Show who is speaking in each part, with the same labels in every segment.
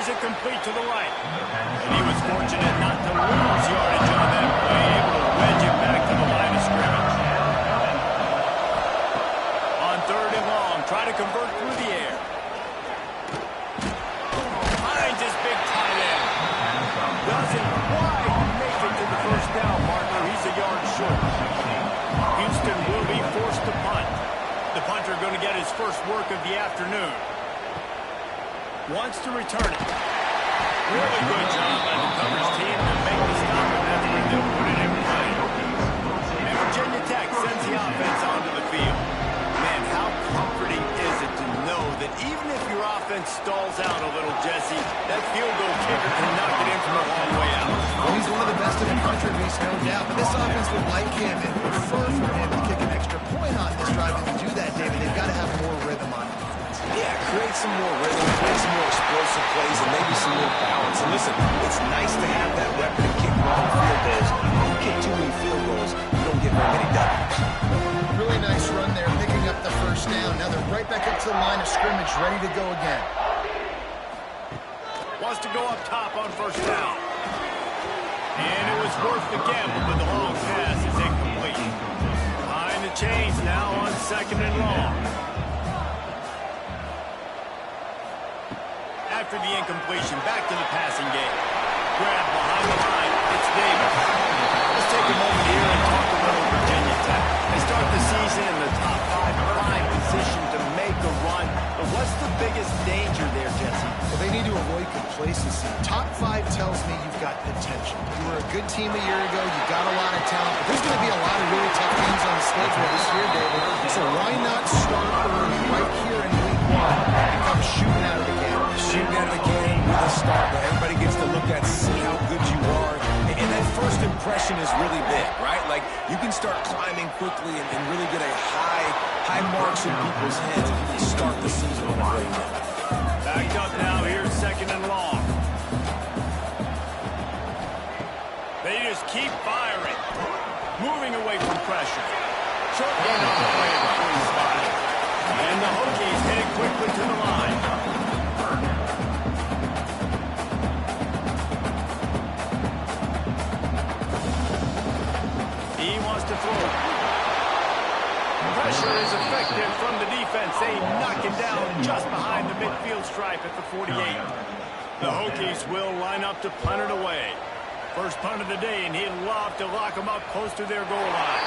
Speaker 1: Fires it complete to the right. And he was fortunate not to lose yardage on that play, able to wedge it back to the line of scrimmage. On 3rd and long, try to convert through the air. Finds his big tight end. Doesn't quite make it to the first down marker. He's a yard short. Houston will be forced to punt. The punter going to get his first work of the afternoon. Wants to return it. Really good job by the coverage team to make the stop, and that's where they'll put it in play. And Virginia Tech sends the offense onto the field. Man, how comforting is it to know that even if your offense stalls out a little, Jesse, that field goal kicker can knock it in from a long way out.
Speaker 2: Well, he's one of the best in the country, Reese, no doubt. But this offense would like him and prefer for him to kick an extra point on this drive. And to do that, David, they've got to have more rhythm on offense.
Speaker 3: Yeah, create some more rhythm, create some more explosive plays, and maybe some more balance. And listen, it's nice to have that weapon to kick long field goals. When you kick too many field goals, you don't get very many W's.
Speaker 2: Really nice run there, picking up the first down. Now they're right back up to the line of scrimmage, ready to go again.
Speaker 1: Wants to go up top on 1st down. And it was worth the gamble, but the long pass is incomplete. Behind the chains now on 2nd and long. After the incompletion, back to the passing game. Grab behind the line. It's Davis. Let's take a moment here and talk a little Virginia Tech. They start the season in the top 5 position to make a run. But what's the biggest danger there, Jesse?
Speaker 2: Well, they need to avoid complacency. Top 5 tells me you've got potential. You were a good team a year ago. You got a lot of talent. But there's going to be a lot of really tough teams on the schedule this year, David. So why not start early right here in week 1 and come shooting out of the game?
Speaker 3: Shooting out of the game with a start where everybody gets to look at, see how good you are. And that first impression is really big, right? Like, you can start climbing quickly and really get a high marks in people's heads if you start the season on a great note.
Speaker 1: Backed up now, here's 2nd and long. They just keep firing. Moving away from pressure. Short gain on the play of the 45. And the Hokies head quickly to the line. He wants to throw it. Pressure is effective from the defense. They knock him down just behind the midfield stripe at the 48. The Hokies will line up to punt it away. First punt of the day, and he'd love to lock them up close to their goal line.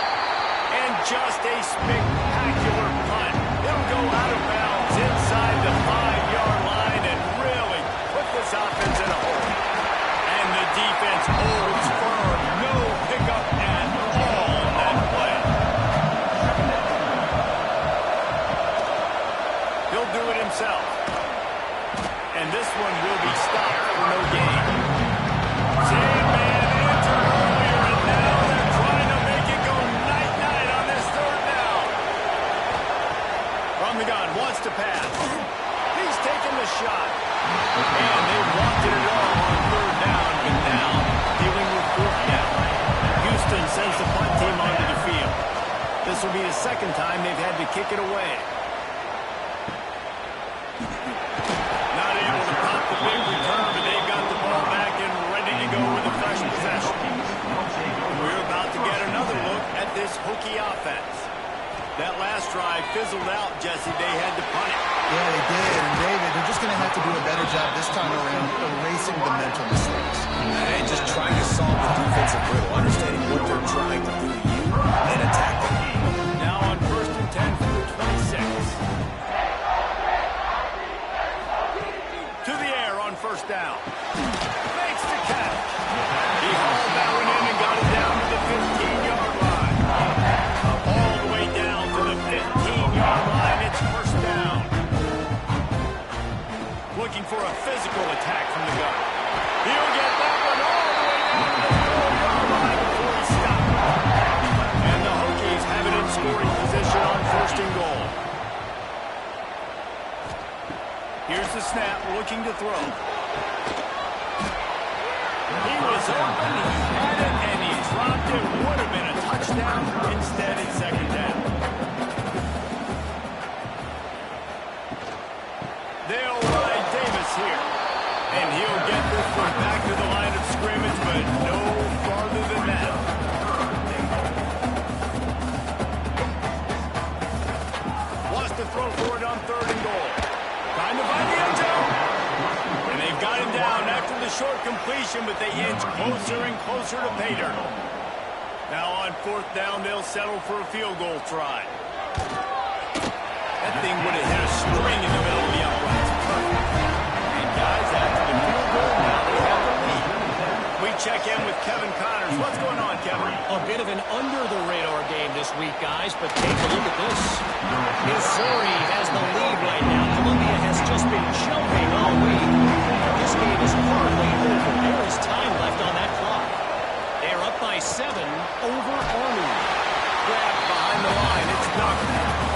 Speaker 1: And just a spectacular punt. He'll go out of bounds inside the 5-yard line and really put this offense in a hole. And the defense holds firm. No pickup at all on that play. He'll do it himself. And this one will be stopped for no gain. Same man entered earlier, and now they're trying to make it go night-night on this 3rd down. From the gun, wants to pass. He's taking the shot. And they wanted it all on 3rd down, but now dealing with 4th down. Houston sends the punt team onto the field. This will be the 2nd time they've had to kick it away. Not able to pop the big return, but they've got the ball back and ready to go with a fresh possession. We're about to get another look at this Hokie offense. That last drive fizzled out, Jesse. They had to punt it.
Speaker 2: Yeah, they did. And David, they're just going to have to do a better job this time around erasing the mental mistakes.
Speaker 3: And just trying to solve the defensive riddle, understanding what they're trying to do to you, and attacking.
Speaker 1: Now on 1st and 10 from the 26. To the air on 1st down. Makes the catch. He hauled that one in and got it down to the 15-yard line. All the way down to the 15-yard line. It's 1st down. Looking for a physical attack from the gun. He'll get that one all the way down to the 4-yard line before he stopped. And the Hokies have it in scoring position on 1st and goal. Here's the snap, looking to throw. He was open, he had it, and he dropped it. Would have been a touchdown. Instead, it's 2nd down. They'll ride Davis here. And he'll get this one back to the line of scrimmage, but no farther than that. Wants to throw for it on 3rd and goal. Trying to find the end zone. And they've got him down after the short completion, but they inch closer and closer to pay dirt. Now on 4th down, they'll settle for a field goal try. That thing would have hit a string in the middle of the uprights. Perfect. And guys, after the field goal, now they have the lead. We check in with Kevin Connors. What's going on, Kevin?
Speaker 4: A bit of an under-the-radar game this week, guys, but take a look at this. Missouri has the lead right now. Columbia has just been jumping all week. This game is hardly over. There is time left on that clock. They're up by 7 over Army.
Speaker 1: Grab behind the line. It's knocked.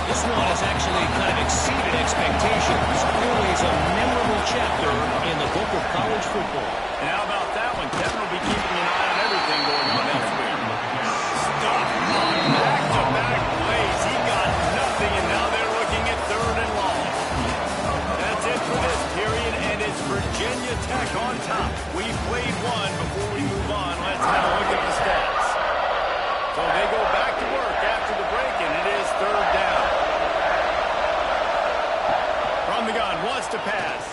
Speaker 4: This one has actually kind of exceeded expectations. Always a memorable chapter in the book of college football.
Speaker 1: And how about that one? Kevin will be keeping an eye on everything going on elsewhere. Stuff on back-to-back plays. He got nothing, and now they're looking at 3rd and long. That's it for this period, and it's Virginia Tech on top. We played one before we move on. Let's have a look at the stats. So they go back to work after the break, and it is 3rd down. From the gun, wants to pass.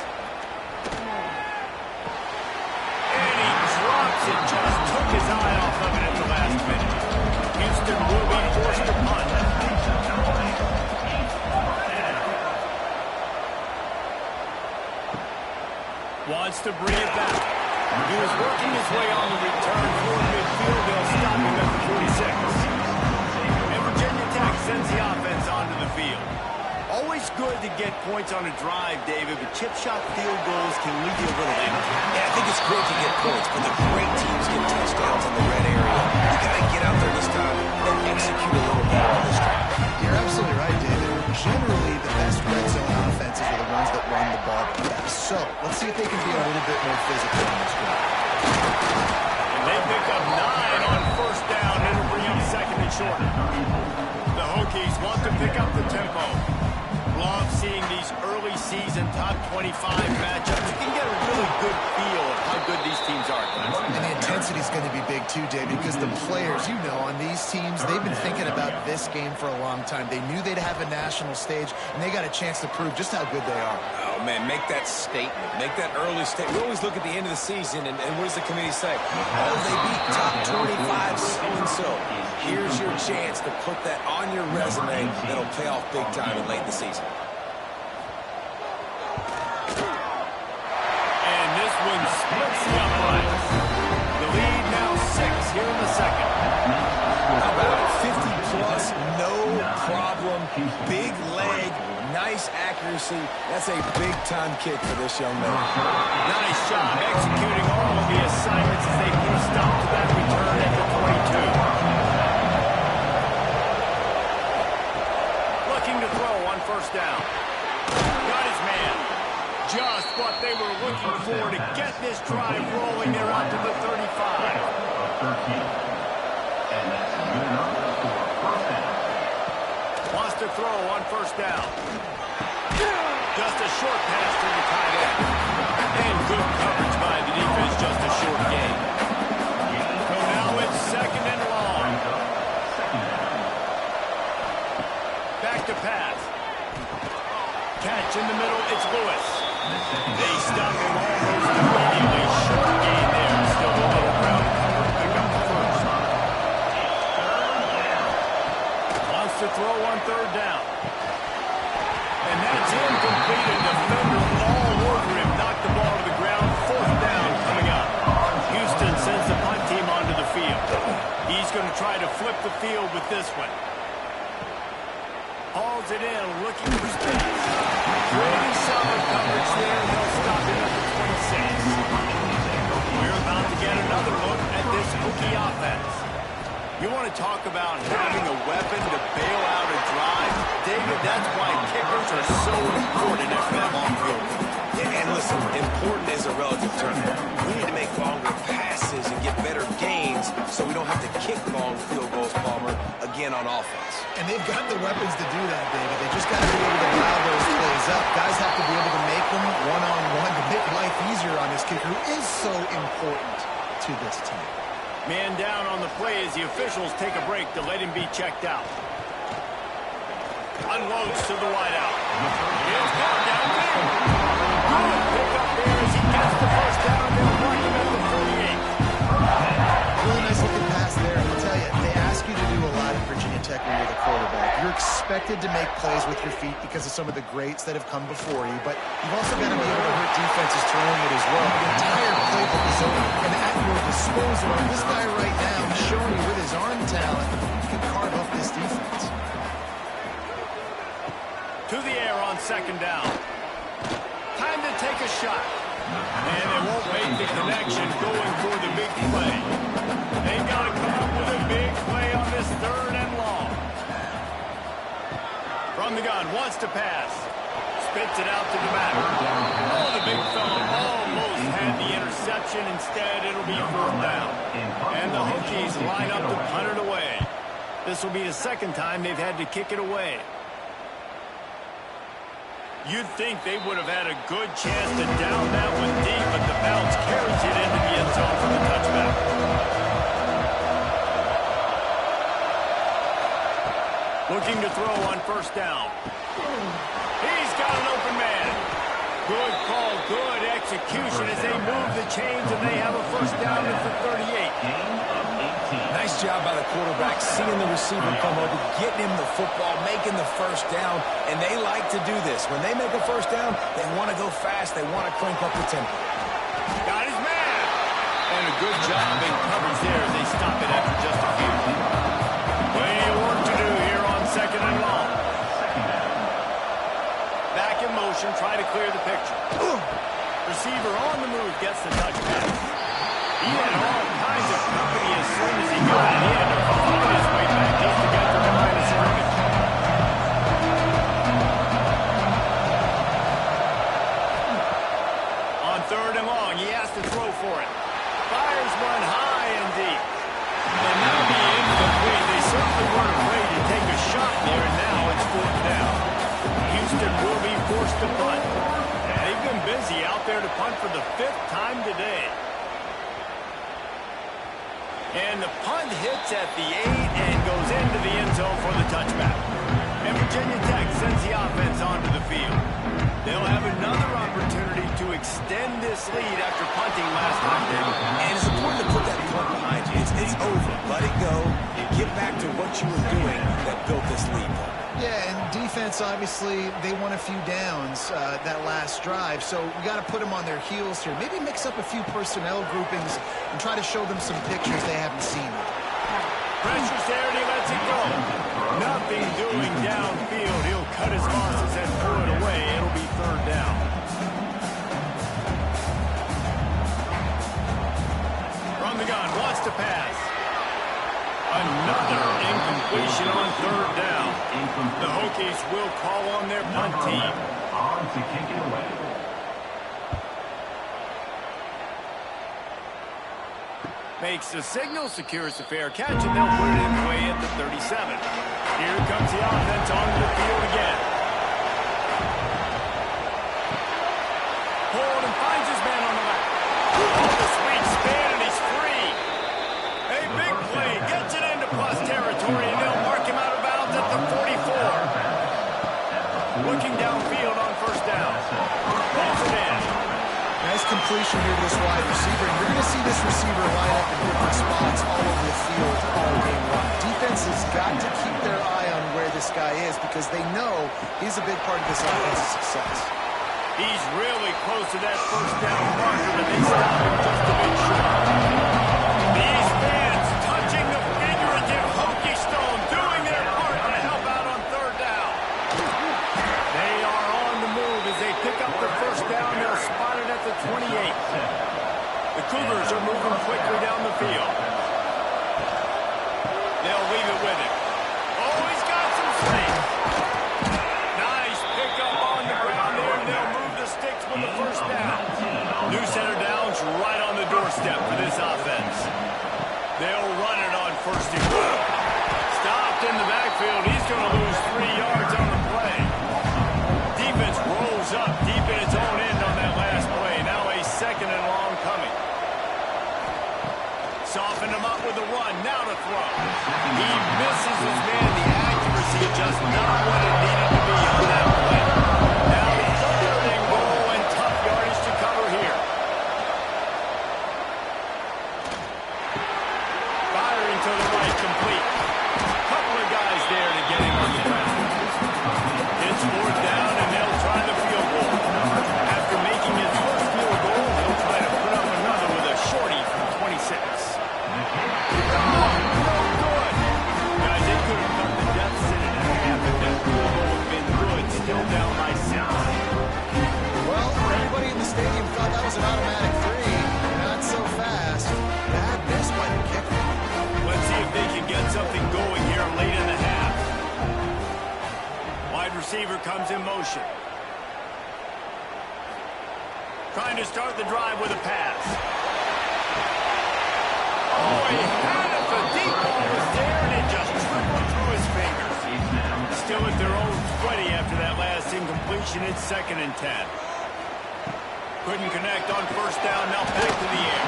Speaker 1: And he drops it, just took his eye off of it at the last minute. Houston will be forced to punt. Wants to bring it back. He was working his way on the return for midfield. They'll stop him at the 46. And Virginia Tech sends the offense onto the field. Always good to get points on a drive, David, but chip shot field goals can leave you a little empty.
Speaker 3: Yeah, I think it's great to get points, but the great teams get touchdowns in the red area. You got to get out there this time and execute a little better on this drive.
Speaker 2: You're absolutely right, David. Generally, the best red zone offenses are the ones that run the ball the best. So, let's see if they can be a little bit more physical on this drive.
Speaker 1: And they pick up 9 on 1st down. It'll bring up 2nd and short. The Hokies want to pick up the tempo. Love seeing these early season top 25 matchups. You can get a really good feel of how good these teams are.
Speaker 2: And the intensity is going to be big too, David, because the players, you know, on these teams, they've been thinking about this game for a long time. They knew they'd have a national stage, and they got a chance to prove just how good they are.
Speaker 3: Oh, man, make that statement. Make that early statement. We always look at the end of the season, and what does the committee say? Oh, they beat top 25 so-and-so. Here's your chance to put that on your resume that'll pay off big time in late in the season.
Speaker 1: And this one splits the uprights. The lead now 6 here in the 2nd.
Speaker 3: How about 50-plus, no problem, big leg, nice accuracy. That's a big-time kick for this young man.
Speaker 1: Nice job executing all of the assignments as they put a stop to that return at the 22. Looking to throw on 1st down. Got his man. Just what they were looking for to get this drive rolling. They're out to the 35. Wants to throw on 1st down. Just a short pass to the tight end. And good coverage by the defense, just a short gain. So now it's 2nd and long. Back to pass. Catch in the middle, it's Lewis. They stop him almost immediately. Short gain there. Still a little ground cover to pick up the 1st. Wants to throw on 3rd down. And that's incomplete. A defender all over him. Knocked the ball to the ground. 4th down coming up. Houston sends the punt team onto the field. He's going to try to flip the field with this one. Hauls it in, looking for space. Pretty solid coverage there. They'll stop him at the 26. We're about to get another look at this Hokie offense. You want to talk about having a weapon to bail out a drive? David, that's why kickers are so important after that long field.
Speaker 3: Yeah, and listen, important is a relative term. We need to make longer passes and get better gains so we don't have to kick long field goals, Palmer, again on offense.
Speaker 2: And they've got the weapons to do that, David. They just got to be able to dial those plays up. Guys have to be able to make them one-on-one to make life easier on this kicker who is so important to this team.
Speaker 1: Man down on the play as the officials take a break to let him be checked out. Unloads to the wideout. It's ball downfield. Good pickup there as he gets the first down. They'll mark him at the 48.
Speaker 2: Really nice looking pass there. I'll tell you, they ask you to do a lot at Virginia Tech when you're the quarterback. You're expected to make plays with your feet because of some of the greats that have come before you, but you've also got to be able to hurt defenses throwing it as well. The entire playbook is open and at your disposal. And this guy right now is showing you with his arm talent, he can carve up this defense.
Speaker 1: To the air on second down. Time to take a shot. And they won't make the connection going for the big play. They've got to come up with a big play on this third and long. From the gun, wants to pass. Spits it out to the back. Oh, the big fella almost had the interception. Instead, it'll be fourth down. And the Hokies line up to punt it away. This will be the second time they've had to kick it away. You'd think they would have had a good chance to down that one deep, but the bounce carries it into the end zone for the touchback. Looking to throw on first down. He's got an open man. Good call, good execution as they move the chains and they have a first down at the 38.
Speaker 3: Nice job by the quarterback, seeing the receiver come over, getting him the football, making the first down, and they like to do this. When they make a first down, they want to go fast, they want to crank up the tempo.
Speaker 1: Got his man! And a good job in coverage there as they stop it after just a few. Plenty of work to do here on second and long. Back in motion, try to clear the picture. Receiver on the move, gets the touchback. He had all kinds of company as soon as he got it in. Fought his way back just to get to the line of scrimmage. On third and long, he has to throw for it. Fires one high and deep. And now the incomplete. They certainly weren't afraid to take a shot there, and now it's fourth down. Houston will be forced to punt. They've been busy out there to punt for the fifth time today. And the punt hits at the 8 and goes into the end zone for the touchback. And Virginia Tech sends the offense onto the field. They'll have another opportunity to extend this lead after punting last time down.
Speaker 3: And it's important to put that punt behind you. It's over. Let it go. Get back to what you were doing that built this lead.
Speaker 2: Yeah, and defense, obviously, they won a few downs that last drive, so we got to put them on their heels here. Maybe mix up a few personnel groupings and try to show them some pictures they haven't seen.
Speaker 1: Pressure's there and he lets it go. Nothing doing downfield. He'll cut his losses and throw it away. It'll be third down. From the gun, wants to pass. Another incompletion on third down. The Hokies will call on their punt team.
Speaker 5: On to kick it away.
Speaker 1: Makes the signal, secures the fair catch, and they'll put it in play at the 37. Here comes the offense onto the field again. Hold and finds his man on the left. Oh, the sweet spin, and he's free. A big play, gets it into plus territory, and they'll mark him out of bounds at the 44. Looking downfield on first down. Pulls it in.
Speaker 2: Nice completion here to this wide receiver. And you're going to see this receiver line up in different spots all over the field all game long. Defense has got to keep their eye on where this guy is because they know he's a big part of this offense's success.
Speaker 1: He's really close to that first down marker, but they stop him just a bit short. These fans touching the figurative Hokie Stone, doing their part to help out on third down. They are on the move as they pick up the first down. They'll spot it at the 28. The Cougars are moving quickly down the field. They'll leave it with him. Oh, he's got some space. Nice pickup on the ground there, and they'll move the sticks with the first down. New center down's right on the doorstep for this offense. They'll run it on first and goal. Stopped in the backfield. He's going to lose 3 yards on the play. Defense rolls up deep in its own end on that last play. Now a second and softened him up with a run. Now to throw. He misses his man. The accuracy just not what it needed to be on that play. Now third and goal and tough yardage to cover here. Firing to the right, complete. Couple of guys there to get him on the ground. It's fourth down, and they'll try the field goal. After making his first field goal, he'll try to put up another with a shorty from 26. Oh, no good. Guys, they could have cut the deficit in half if that field goal would have been good. Still down by 6.
Speaker 2: Well, everybody in the stadium thought that was an automatic 3. Not so fast. Bad miss by the kicker.
Speaker 1: Let's see if they can get something going here late in the half. Wide receiver comes in motion. Trying to start the drive with a pass. Oh, he had it. The deep ball was there, and it just trickled through his fingers. Still at their own 20 after that last incompletion. It's 2nd and 10. Couldn't connect on first down. Now back to the air.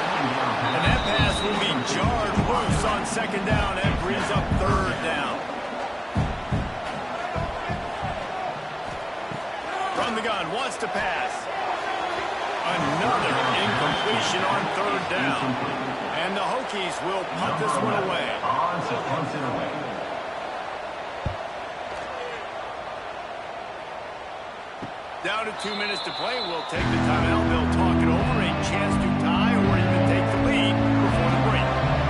Speaker 1: And that pass will be jarred loose on 2nd down. That brings up 3rd down. From the gun, wants to pass. Another incompletion on 3rd down. And the Hokies will punt this one away. Down to 2 minutes to play. We'll take the timeout. They'll talk it over. A chance to tie or even take the lead before the break.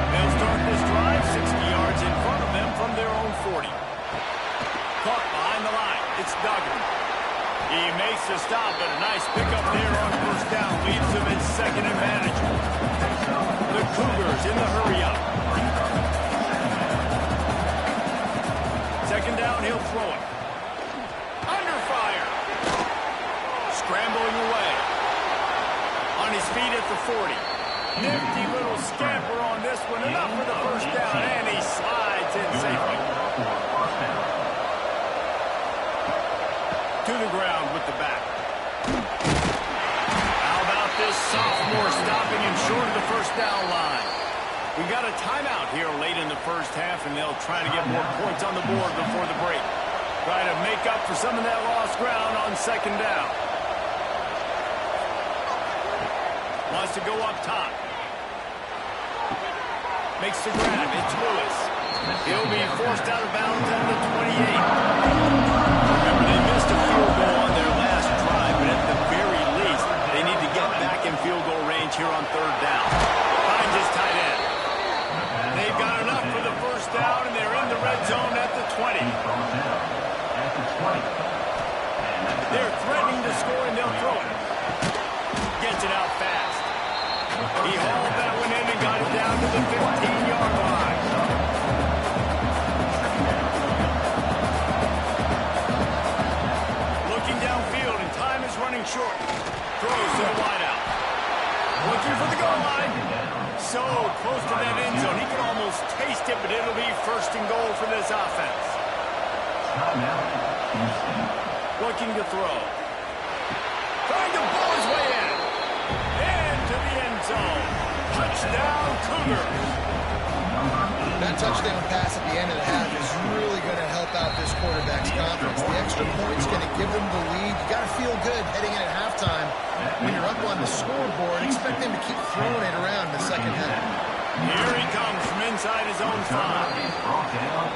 Speaker 1: They'll start this drive 60 yards in front of them from their own 40. Caught behind the line. It's Duggan. He makes the stop, but a nice pickup there on first down. Leaves them in 2nd and manageable. The Cougars in the hurry-up. 2nd down, he'll throw it. Under fire. Scrambling away. On his feet at the 40. Nifty little scamper on this one. Enough for the first down, and he slides in safely. To the ground with the back. How about this sophomore stopping him short of the first down line? We got a timeout here late in the first half, and they'll try to get more points on the board before the break. Try to make up for some of that lost ground on 2nd down. Wants to go up top. Makes the grab. It's Lewis. He'll be forced out of bounds at the 28. Remember, they missed a field goal on their last drive, but at the very least, they need to get back in field goal range here on 3rd down. Finds his tight end. They've got enough for the first down, and they're in the red zone at the 20. They're threatening to score, and they'll throw it. Gets it out fast. He hauled that one in and got it down to the 15-yard line. Looking downfield, and time is running short. Throws to the wideout. Looking for the goal line. So close to that end zone. He can almost taste it, but it'll be 1st and goal for this offense. Looking to throw. Trying to pull his way in. Into the end zone. Touchdown, Cougars.
Speaker 2: That touchdown pass at the end of the half is really going to help out this quarterback's confidence. The extra point's going to give them the lead. You got to feel good heading in at halftime. When you're up on the scoreboard, expect them to keep throwing it around in the second half.
Speaker 1: Here he comes from inside his own 5.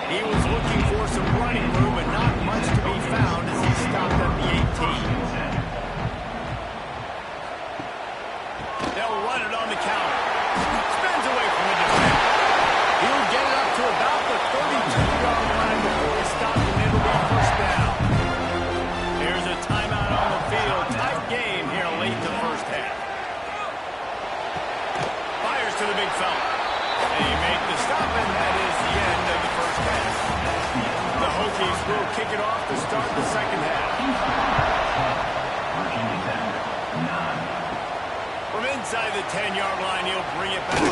Speaker 1: He was looking for some running room, but not much to be found as he stopped at the 18. They'll run it on the counter. Spins away from the defender. He'll get it up to about the 32-yard line before he stops, and it'll be first down. There's a timeout on the field. Tight game here late in the first half. Fires to the big fella. They make the stop, and that is the end of the first half. The Hokies will kick it off to start the second half. From inside the 10-yard line, he'll bring it back.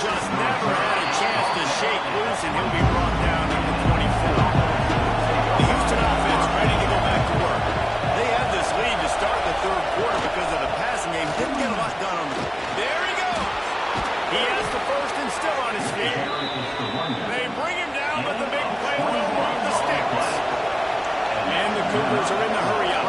Speaker 1: Just never had a chance to shake loose, and he'll be brought down to the 24. The Houston offense ready to go back to work. They had this lead to start the third quarter because of the passing game. Didn't get a lot done on the... There he goes! He has the Cougars are in the hurry-up.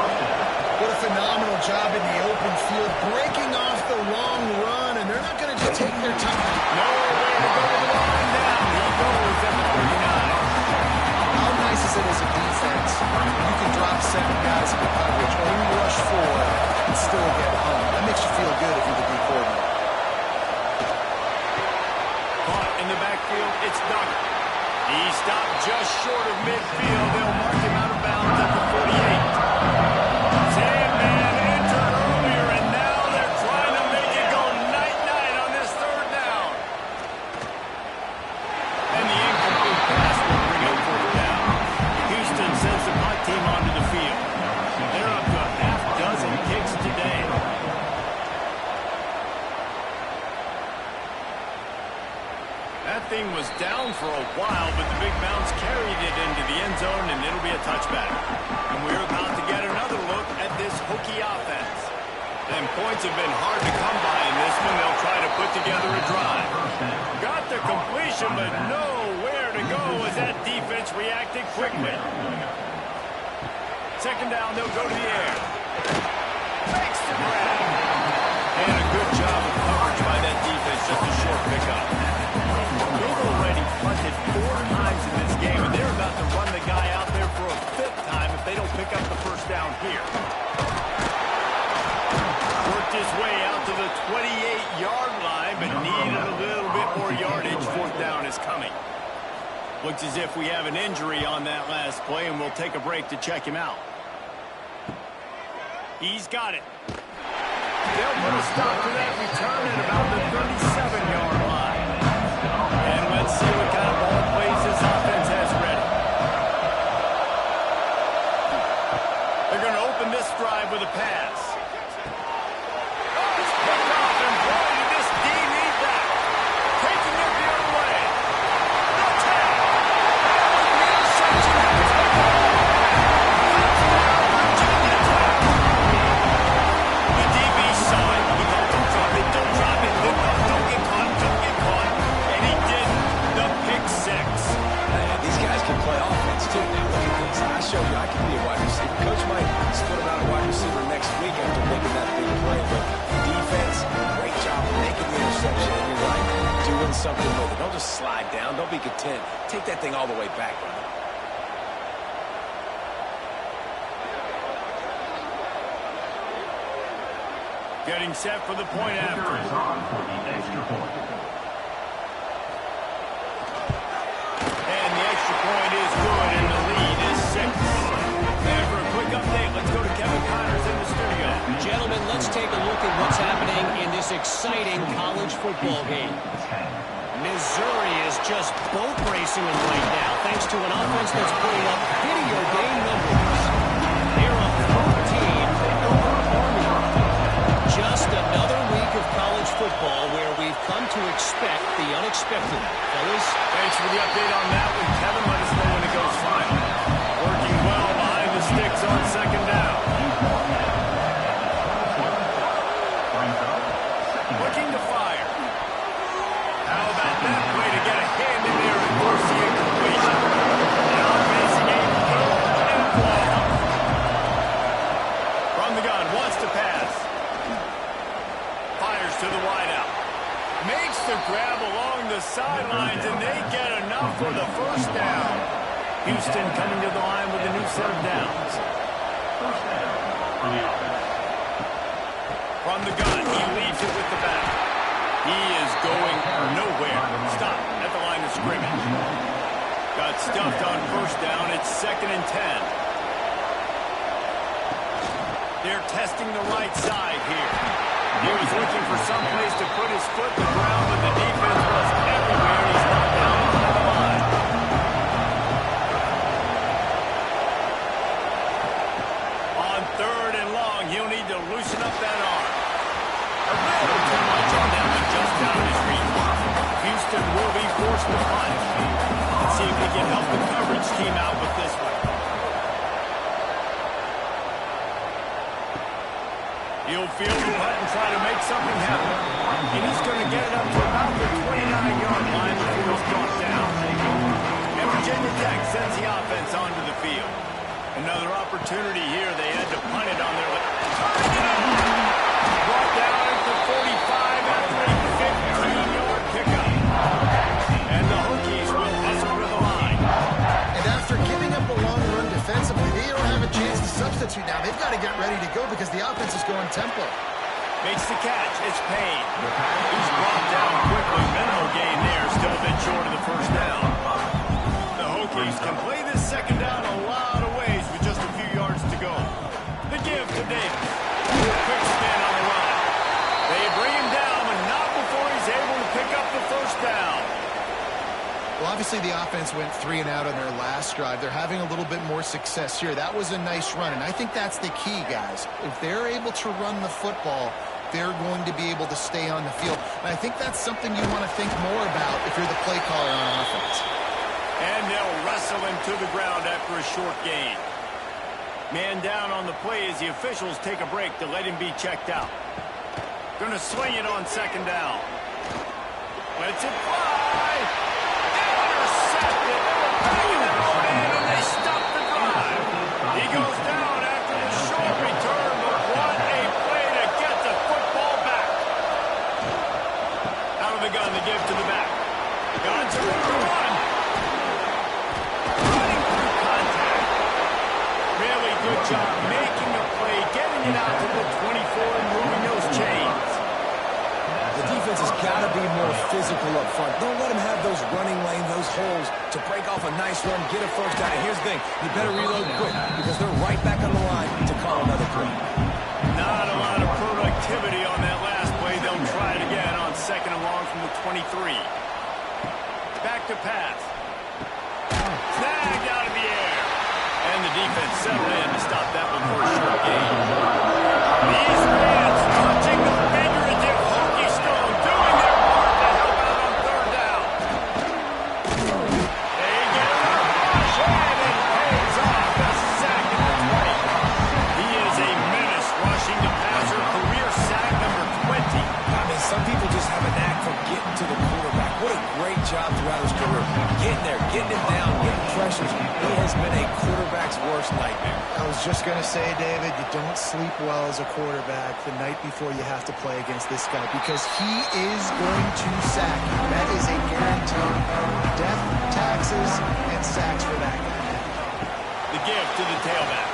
Speaker 2: What a phenomenal job in the open field, breaking off the long run, and they're not going to just take their time.
Speaker 1: Nowhere to go to the line down. He goes at the 39.
Speaker 2: How nice is it as a defense? You can drop 7 guys into coverage, only rush 4, and still get home. That makes you feel good if you're the D coordinator.
Speaker 1: Caught in the backfield, it's Ducker. He stopped just short of midfield. They'll mark him out of bounds at the 48. Sandman entered earlier, and now they're trying to make it go night-night on this third down. And the incomplete pass will bring up fourth down. Houston sends the punt team onto the field. They're up to a half dozen kicks today. That thing was down for a while, but the big bounce carried it into the end zone, and it'll be a touchback. And we're about to get another look at this Hokie offense. And points have been hard to come by in this one. They'll try to put together a drive. Got the completion, but nowhere to go as that defense reacted quickly. Second down, they'll go to the air. Makes the grab. And a good job of coverage by that defense, just a short pickup. They've already punted 4 times in this game, and they're about to run the guy out there for a 5th time if they don't pick up the first down here. Worked his way out to the 28-yard line, but needed a little bit more yardage. Fourth down is coming. Looks as if we have an injury on that last play, and we'll take a break to check him out. He's got it. They'll put a stop to that return at about the 37-yard line. And let's see what kind of ball plays this offense has ready. They're going to open this drive with a pass. Oh, it's picked off, and boy, did this D need that. Taking it the other way. No tap. The interception happens. The DB saw it. He thought, don't drop it, don't drop it. Don't get caught, don't get caught. And he did the pick 6.
Speaker 3: These guys can play offense, too. Now, look at this. I showed you I can be a wide receiver. Coach might split him out a wide receiver next week after making that big play. But defense, great job making the interception. And you're right, doing something with it. Don't just slide down. Don't be content. Take that thing all the way back, brother.
Speaker 1: Getting set for the point after.
Speaker 5: Is on for the extra point.
Speaker 1: And the extra point is good, and the lead is 6. And for a quick update, let's go to Kevin Connors in the studio.
Speaker 4: Gentlemen, let's take a look at what's happening in this exciting college football game. Missouri is just boat racing them right now, thanks to an offense that's putting up video game numbers. They're up 14 over Army. Just another week of college football where we've come to expect the unexpected. Fellas,
Speaker 1: Thanks for the update on that one, Kevin. Let us know when it goes final. Working well behind the sticks on second down. Looking to fire. How about that way to get a hand in there and force the incompletion? Now facing a third and long. From the gun, wants to pass. Fires to the wideout. Makes the grab along the sidelines, and they get enough for the first down. Houston coming to the line with a new set of downs.
Speaker 5: First down for the offense.
Speaker 1: From the gun, he leaves it with the back. He is going nowhere. Stop at the line of scrimmage. Got stuffed on first down. It's 2nd and 10. They're testing the right side here. He was looking for some place to put his foot in the ground, but the defense was everywhere. He's not down on the line. On 3rd and long, he'll need to loosen up that arm. A little too much on that one, just down his reach. Houston will be forced to punt. Let's see if he can help the coverage team out with this one. He'll field the punt and try to make something happen. And he's going to get it up to Another opportunity here. They had to punt it on their way. Brought down at the 45 after a 15-yard pickup. And the Hokies will hustle to the line.
Speaker 2: And after giving up a long run defensively, they don't have a chance to substitute now. They've got to get ready to go because the offense is going tempo.
Speaker 1: Makes the catch. It's Payne. He's brought down quickly. Minimal gain there. Still a bit short of the first down. The Hokies can play this second down a lot of ways with just a few yards to go. The give to Davis. Quick spin on the run. They bring him down, but not before he's able to pick up the first down.
Speaker 2: Well, obviously the offense went 3 and out on their last drive. They're having a little bit more success here. That was a nice run, and I think that's the key, guys. If they're able to run the football, they're going to be able to stay on the field. And I think that's something you want to think more about if you're the play caller on offense.
Speaker 1: And they'll wrestle him to the ground after a short gain. Man down on the play as the officials take a break to let him be checked out. Going to swing it on second down. Lets it fly. Intercepted. Banging it on in, and they stop the drive. He goes down after the short return, but what a play to get the football back. Out of the gun, the give to the back. Got to the run. Running through contact. Really good job making a play, getting it out to the 24 and moving those chains.
Speaker 3: The defense has got to be more physical up front. Don't let them have those running lanes, those holes to break off a nice run, get a first down. And here's the thing, you better reload quick because they're right back on the line to call another play.
Speaker 1: Not a lot of productivity on that last play. They'll try it again on second and long from the 23. Back to pass. Snagged out of the air. And the defense settled in to stop that one for a short gain. These fans touching the figurative Hokie stone, doing their part to help out on third down. They get a rush, and it pays off. A sack at the 20. He is a menace rushing the passer. Career sack number 20.
Speaker 3: I mean, some people just have a knack for getting to the quarterback. What a great job throughout his career. Getting there, getting him down, getting pressures. He has been a quarterback's worst nightmare.
Speaker 2: I was just going to say, David, you don't sleep well as a quarterback the night before you have to play against this guy because he is going to sack you. That is a guarantee. Death, taxes, and sacks for that guy.
Speaker 1: The give to the tailback.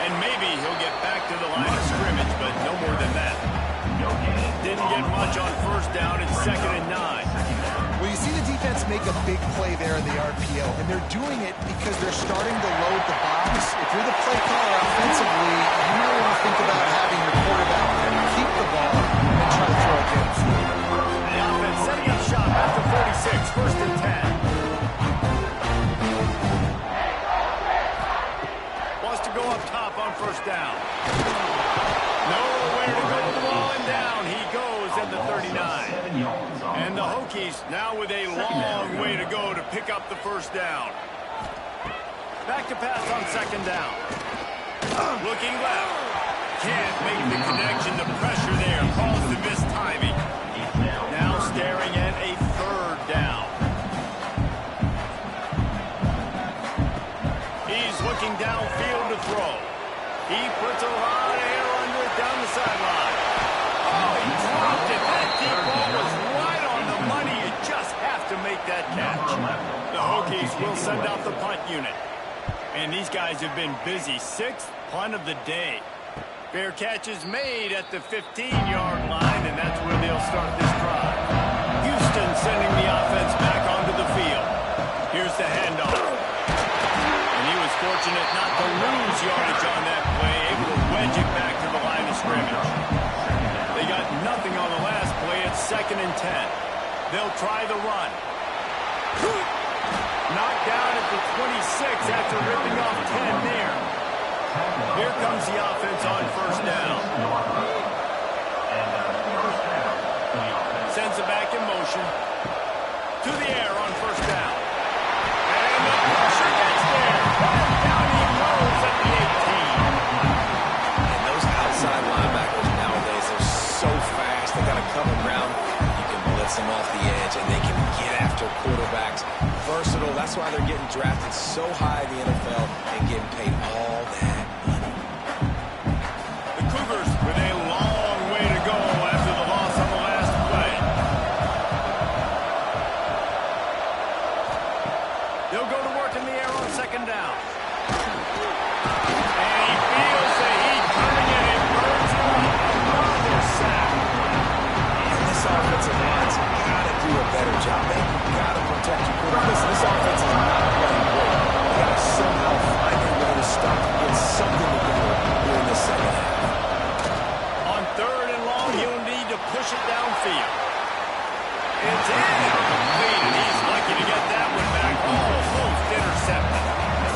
Speaker 1: And maybe he'll get back to the line of scrimmage, but no more than that. Didn't get much on first down. It's 2nd and 9.
Speaker 2: Well, you see the defense make a big play there in the RPO, and they're doing it because they're starting to load the box. If you're the play caller offensively, you really want to think about having your quarterback keep the ball and try to throw it downfield.
Speaker 1: The offense setting up shop at the 46, 1st and 10. Wants to go up top on first down. Nowhere to go, blowing down. He goes at the 39. And the Hokies now with a long way to go to pick up the first down. Back to pass on second down. Looking left. Can't make the connection. The pressure there caused the missed timing. Now staring at a third down. He's looking downfield to throw. He puts a lot of air under it down the sideline. Oh, he dropped it. That deep ball was right on the money. You just have to make that catch. The Hokies will send out the punt unit. And these guys have been busy. 6th punt of the day. Fair catch is made at the 15-yard line, and that's where they'll start this drive. Houston sending the offense back onto the field. Here's the handoff. And he was fortunate not to lose yardage on that play, able to wedge it back to the line of scrimmage. They got nothing on the last play. It's 2nd and 10. They'll try the run. Knocked down at the 26 after ripping off 10 there. Here comes the offense on first down. Sends it back in motion. To the air on first down. And the pressure gets there. Down he goes at the 18.
Speaker 3: And those outside linebackers nowadays are so fast. They got to cover ground. You can blitz them off the edge, and they can get after quarterbacks. Versatile. That's why they're getting drafted so high in the NFL and getting paid all that money.
Speaker 1: The Cougars with a long way to go after the loss on the last play. They'll go to work in the air on second down. And he feels the heat coming in. It burns him up. Another sack.
Speaker 3: And this offensive line's got to do a better job. They've got to protect your quarterback. Listen, this offense is not playing great. They got to somehow find a way to start to get something together during the second half.
Speaker 1: On third and long, he'll need to push it downfield. It's incomplete, and he's lucky to get that one back. Almost intercepted.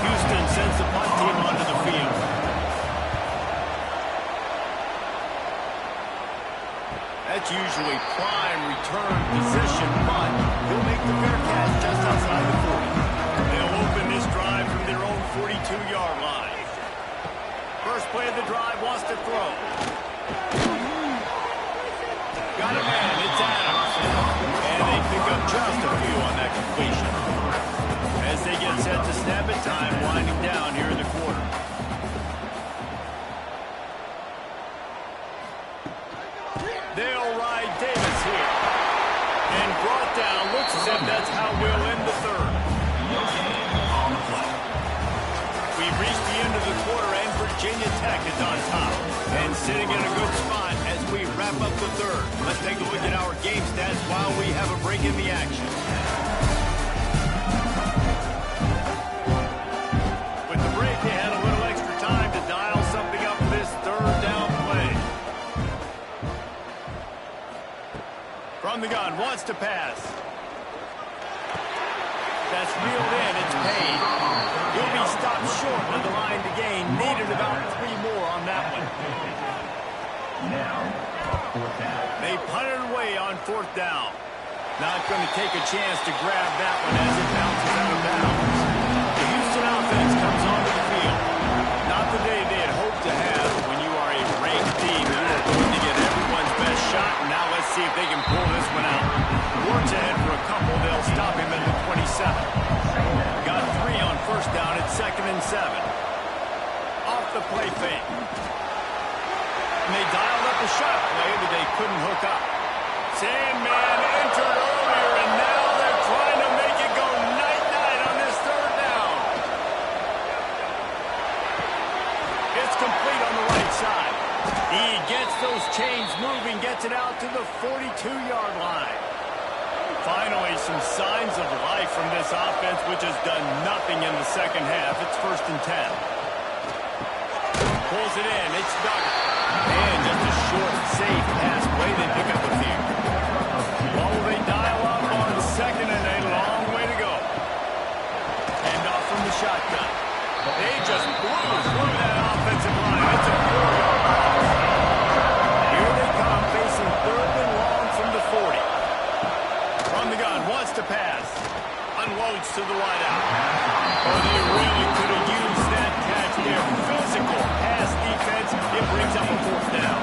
Speaker 1: Houston sends the punt team onto the field. That's usually prime return position, but he'll make the fair catch just outside the 40. They'll open this drive from their own 42-yard line. First play of the drive, wants to throw. Got a man, it's Adams. And they pick up just a few on that completion. As they get set to snap it, time winding down here in the quarter. They'll ride Davis here. And brought down, looks as if that's how we'll end the third. We've reached the end of the quarter, and Virginia Tech is on top. And sitting in a good spot as we wrap up the third. Let's take a look at our game stats while we have a break in the action. With the break, they had a little extra time to dial something up for this third down play. From the gun, wants to pass. That's reeled in, it's paid. He'll be stopped short of the line to gain. Needed about 3 more on that one.
Speaker 5: Now, fourth down.
Speaker 1: They punted away on fourth down. Not going to take a chance to grab that one as it bounces out of bounds. The Houston offense comes onto the field. Not the day they had hoped to have when you are a ranked team. You are going to get everyone's best shot, and now let's see if they can pull this one out. Works ahead for a couple. They'll stop him at the 27. Got 3 on first down at 2nd and 7. Off the play fake. And they dialed up a shot play, but they couldn't hook up. Sandman entered earlier, and now they're trying to make it go night-night on this third down. It's complete on the right side. He gets those chains moving, gets it out to the 42-yard line. Finally, some signs of life from this offense, which has done nothing in the second half. It's 1st and 10. Pulls it in. It's Duggar. And just a short, safe pass play. They pick up a few. Oh, they dial up on 2nd and a long way to go. And off from the shotgun. They just blew through that offensive line. It's a 4-yard loss. Here they come, facing 3rd and long from the 40. From the gun, wants to pass. Unloads to the wideout. Oh, they really could have used that catch there. Physical pass defense. It brings up a 4th down.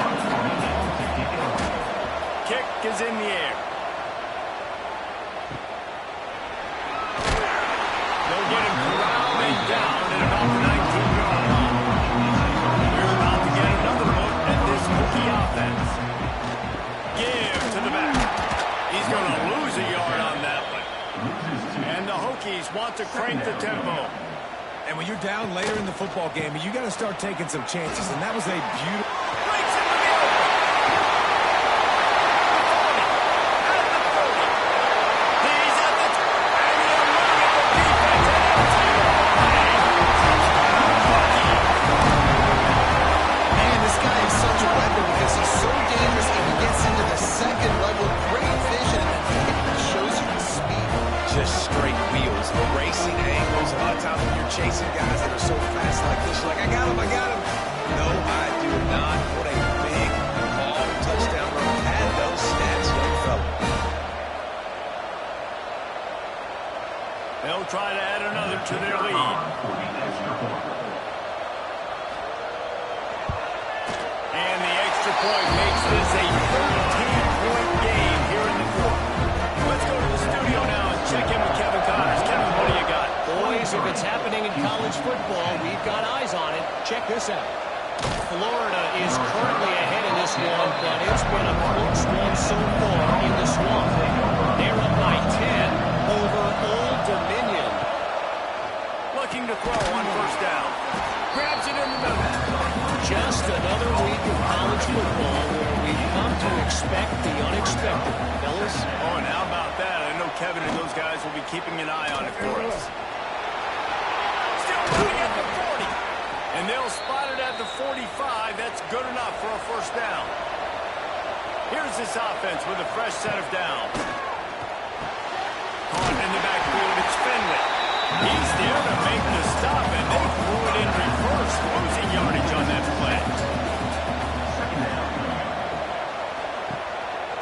Speaker 1: Kick is in the air. They'll get him corralled and down at about the 19-yard line. We're about to get another look at this Hokie offense. Give to the back. He's going to lose a yard on that one. And the Hokies want to crank the tempo.
Speaker 3: And when you're down later in the football game, you got to start taking some chances. And that was a beautiful...
Speaker 1: Breaks into the open. At the 40. He's at the... And he'll run at the defense. And it's
Speaker 2: Man, this guy is such a weapon because he's so dangerous and he gets into the second level. Great vision, and it shows you the speed.
Speaker 3: Just straight wheels, racing angles. A lot of times when you're chasing guys that are so fast like this, you're like, I got him. No, I do not. What a big, long touchdown run. Had those stats, young fella.
Speaker 1: They'll try to add another to their lead. And the extra point makes this a 13-point game here in the fourth.
Speaker 4: Check this out. Florida is currently ahead in this one, but it's been a close one so far in the swamp. They're up by 10 over Old Dominion.
Speaker 1: Looking to throw on first down. Grabs it in the middle.
Speaker 4: Just another week of college football where we've come to expect the unexpected. Fellas?
Speaker 1: Oh, and how about that? I know Kevin and those guys will be keeping an eye on it for us. Still running at the 40. And they'll spot it at the 45. That's good enough for a first down. Here's this offense with a fresh set of downs. Caught in the backfield, it's Finley. He's there to make the stop, and they threw it in reverse, losing yardage on that play.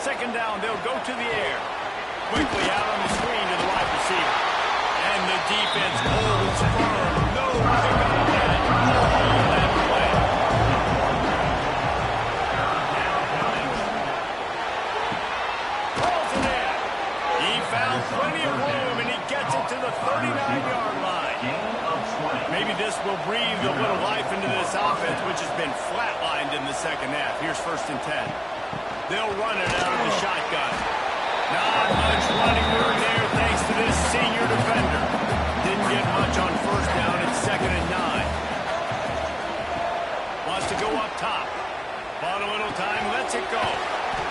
Speaker 1: Second down, they'll go to the air. Quickly out on the screen to the wide receiver. And the defense holds firm. No pickup on that. All that play. Calls it in. He found plenty of room, and he gets it to the 39-yard line. Maybe this will breathe a little life into this offense, which has been flatlined in the second half. Here's 1st and 10. They'll run it out of the shotgun. Not much running room there thanks to this senior defender. Didn't get much on first down. It's 2nd and 9. Wants to go up top. Bought a little time. Lets it go.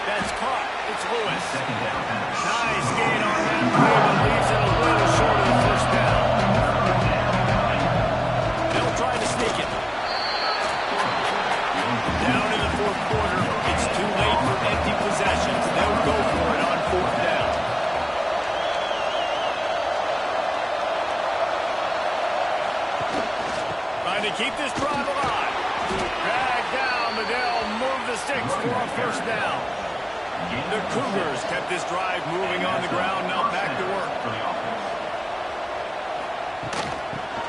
Speaker 1: That's caught. It's Lewis. Nice gain on that play, but leaves it a little short of the first down. They'll try to sneak it. Down in the 4th quarter. It's too late for empty possessions. They'll go for it on 4th down. Trying to keep this drive alive. Drag down, but they'll move the sticks for a first down. The Cougars kept this drive moving on the ground. Now back to work.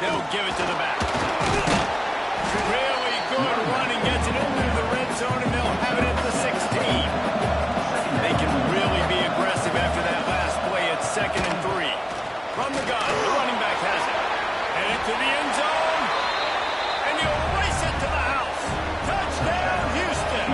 Speaker 1: They'll give it to the back. Really good running. Gets it into the red zone, and they'll have it at the 16. They can really be aggressive after that last play. It's 2nd and 3. From the gun, the running back has it. Headed to the end zone. And you'll race it to the house. Touchdown, Houston.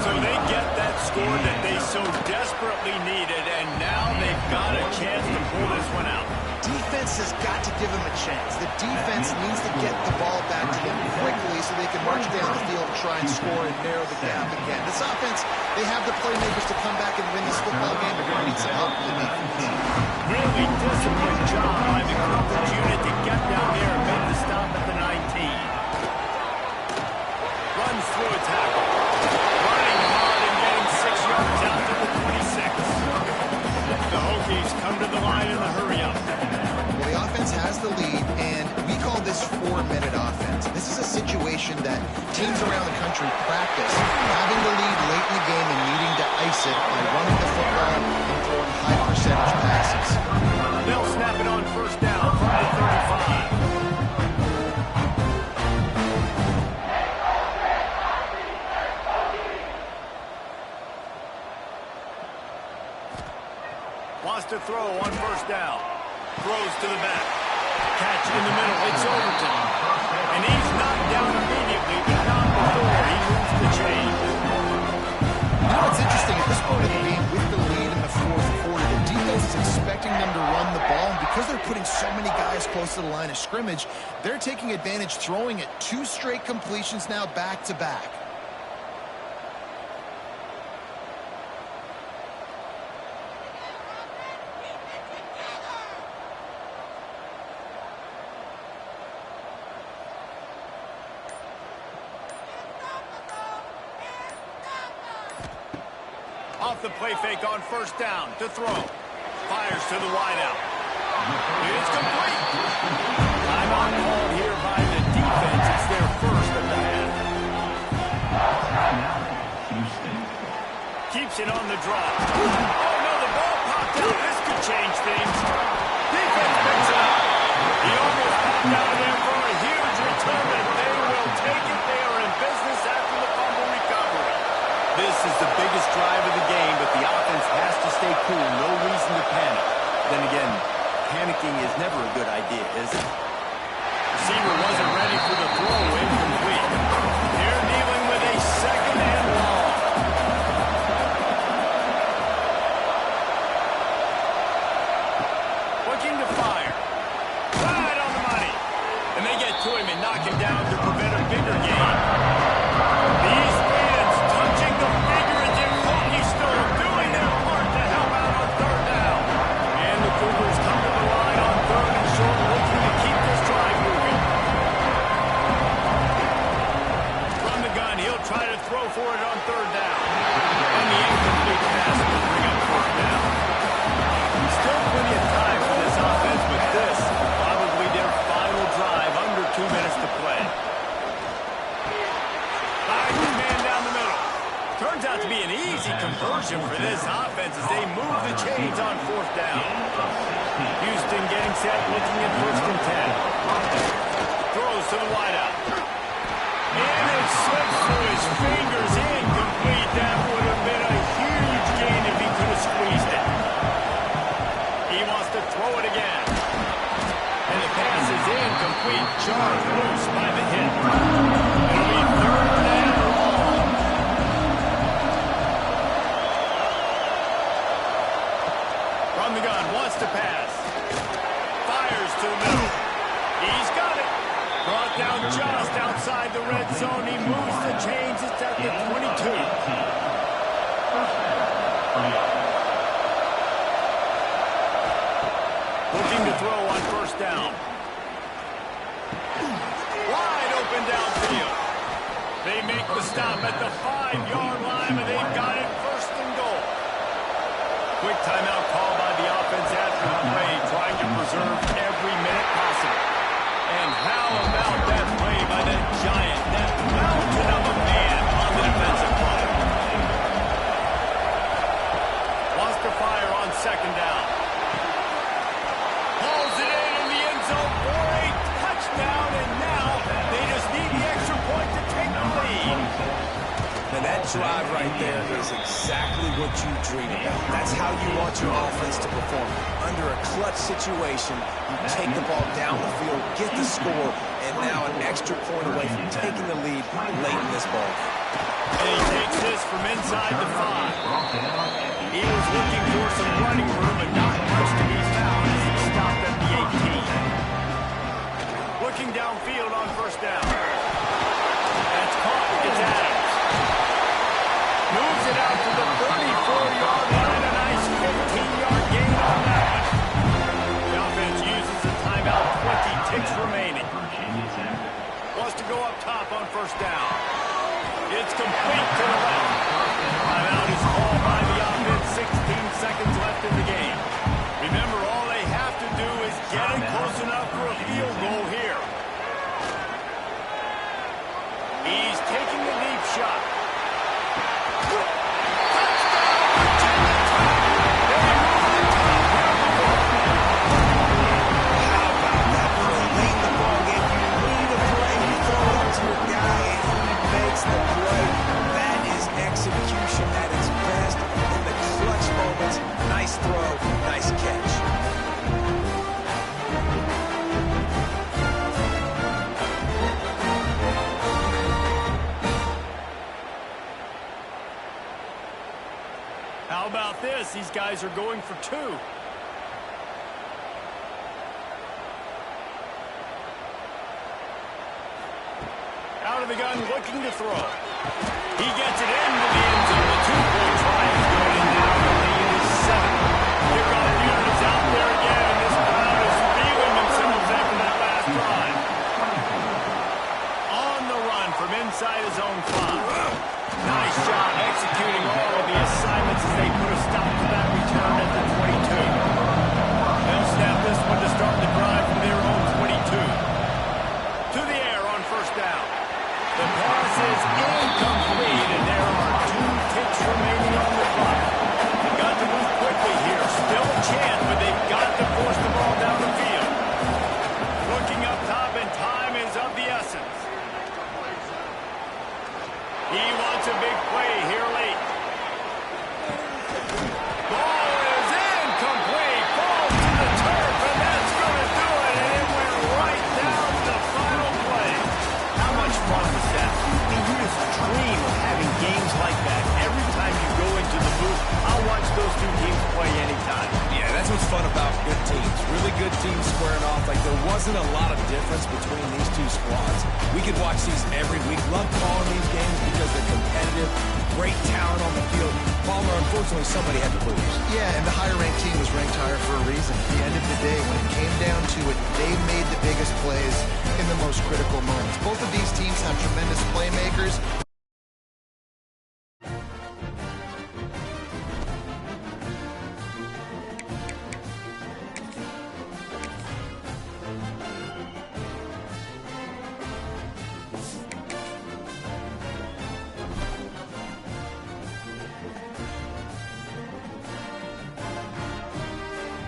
Speaker 1: So they get that score that they so desperately needed, and now they've got a chance to pull this one out.
Speaker 2: Defense has got to give them a chance. The defense needs to get the ball back to them quickly so they can march down the field and try and score and narrow the gap again. This offense, they have the playmakers to come back and win this football game, but they're going to need some help from the defense.
Speaker 1: Really disciplined job by the coverage unit to get down there and make the stop at the 19. Runs through a tackle. Running hard and getting 6 yards out to the 26. The Hokies come to the line in the hurry-up.
Speaker 2: Well, the offense has the lead, and we call this 4-minute offense. This is a situation that teams around the country practice, having the lead late in the game and needing to ice it by running the football and throwing high-percentage passes.
Speaker 1: They'll snap it on first down from the 35. Wants to throw on first down. Throws to the back. Catch in the middle. It's Overton. And he's knocked down immediately, but not before he moves the chain.
Speaker 2: You know what's interesting? At this point of the game, with the lead in the 4th quarter, the defense is expecting them to run the ball. And because they're putting so many guys close to the line of scrimmage, they're taking advantage, throwing it 2 straight completions now back to back.
Speaker 1: Off the play fake on first down to throw. Fires to the wideout. It's complete. Timeout called here by the defense. It's their first of the half. Keeps it on the draw. Oh, no, the ball popped out. This could change things. Defense picks it up. He almost popped out of there for a huge return, and they will take it. They are in business after the fumble recovery. This is the biggest drive of the game, but the offense has to stay cool. No reason to panic. Then again, panicking is never a good idea, is it? Receiver wasn't ready for the throw, incomplete. They're dealing with a second and long. Looking to fire. Right on the money. And they get to him and knock him down to prevent a bigger gain. These fans touching the figure as their rookie still doing their part to help out on third down. And the Cougars come to the line on third and short, looking to keep this drive moving. From the gun, he'll try to throw for it on third down. And the incomplete pass will bring up fourth down. Still plenty of time for this offense, but this probably their final drive, under 2 minutes to play. Man down the middle. Turns out to be an easy conversion for this offense as they move the chains on fourth down. Houston getting set, looking at first and 10. Throws to the wideout. And it slips through his fingers, incomplete. That would have been a huge gain if he could have squeezed it. He wants to throw it again. And the pass is incomplete, jarred loose by the hit. It'll be third and long. From the gun, wants to pass. Fires to the middle. He's got it. Brought down just outside the red zone. He moves the chains. It's at the 22. Looking to throw on first down. Wide open downfield. They make the stop at the 5-yard line, and they've got it first and goal. Quick timeout call by the offense after the play, trying to preserve every minute possible. And how about that play by that giant, that mountain of a man on the defensive line? Wants to fire on second down. Pulls it in the end zone for a touchdown, and now they just need the extra point to take the lead.
Speaker 3: Now that drive right there is exactly what you dream about. That's how you want your offense to perform. Under a clutch situation, you take the ball down the field, get the score, and now an extra point away from taking the lead late in this ball.
Speaker 1: And he takes this from inside the 5. He was looking for some running room, and not much to be found as he stopped at the 18. Looking downfield on first down. That's caught. It's Adams. Moves it out to the 34-yard line. A nice 15-yard gain on that one. The offense uses a timeout. 20 ticks remaining. Wants to go up top on first down. It's complete to the left. Timeout is called by the offense. 16 seconds left in the game. Remember, all they have to do is get it close enough for a field goal here. He's taking the deep shot.
Speaker 3: Execution at its best in the clutch moments. Nice throw, nice catch.
Speaker 1: How about this? These guys are going for 2. Out of the gun, looking to throw. He gets it into the end zone. The 2-point try is good, and now the lead is 7. Kickoff unit is out there again, and this crowd is feeling themselves after that last drive. On the run from inside his own 5. Nice job executing all of the assignments as they put a stop to that return at the 22. They'll snap this one to start the drive from their own 22. To the air on first down. The pass is incomplete, and there are 2 ticks remaining on the clock. They've got to move quickly here. Still a chance, but they've got to force the ball down the field. Looking up top, and time is of the essence. He wants a big play here late. Ball is incomplete. Ball to the turf, and that's going to do it. And it went right down the play anytime.
Speaker 3: Yeah, that's what's fun about good teams. Really good teams squaring off. Like, there wasn't a lot of difference between these two squads. We could watch these every week. Love calling these games because they're competitive, great talent on the field. Palmer, unfortunately, somebody had to lose.
Speaker 2: Yeah, and the higher-ranked team was ranked higher for a reason. At the end of the day, when it came down to it, they made the biggest plays in the most critical moments. Both of these teams have tremendous playmakers.